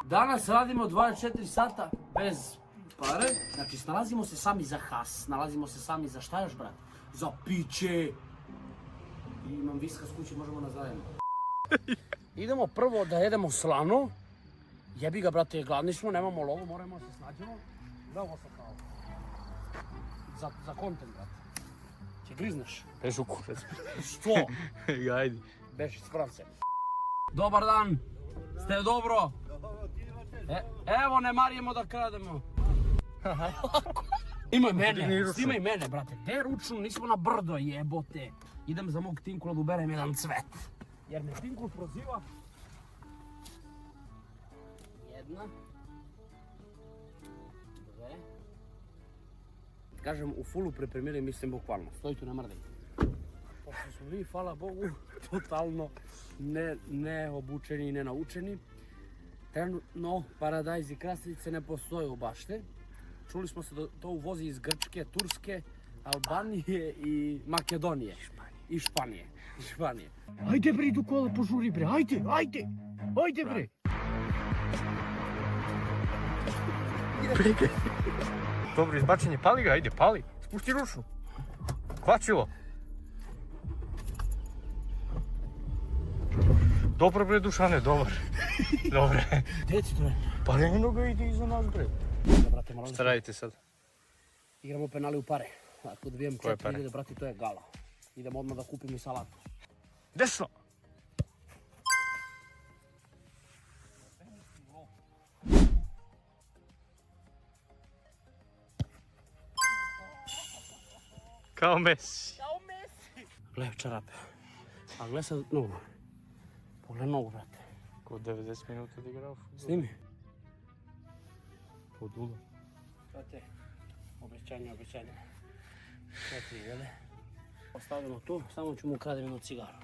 Danas radimo 24 sata bez pare. Znači, snalazimo se sami za has, snalazimo se sami za šta još, brat? Za piće. I imam viska s kuće, možemo nazajemo. Idemo prvo da jedemo slano. Jebi ga, brate, gladni smo, nemamo lovu, moramo se snađemo. Da, ovo sam kao. Za kontent, brate. Če grizneš? Beš u kurac. Što? Ajde. Beši, sprav se. Dobar dan. Ste dobro? Evo, ne marijemo da krademo. Imaj mene, snimaj mene, brate. Te ručno, nismo na brdo, jebote. Idem za mog Tinkula da uberem jedan cvet. Jer me Tinkul proziva. Jedna. Dve. Kažem, u fullu pripremili, mislim, bukvalno. Stoji tu, ne mrdaj. Pošto smo mi, hvala Bogu, totalno neobučeni i nenaučeni. Trenutno paradajz i krastice ne postoje u bašte. Čuli smo se da to uvozi iz Grčke, Turske, Albanije i Makedonije. I Španije. Ajde bre, idu kola, požuri bre, ajde bre. Dobro izbačenje, pali ga, ajde, pali. Spušti ručnu. Kvačilo. Dobro bre, Dušane, dobar. Dobre. Gdje ti to je? Pa eno ga ide iza nas bre. Brate, moram Šta radite sad? Igramo penali u pare. Ako dobijem Koje pare? 4.000, brate, to je gala. Idemo odmah da kupim i salatu. Desno! Kao Messi. Gle čarape. A gle sad nogu. Pogledaj nogu, brate. Ko 90 minuta da igra u futbolu. Snimi. Po dulu. Brate, obećanje. Brate, jele. Ostavljamo tu, samo ću mu ukradem jednu cigaru.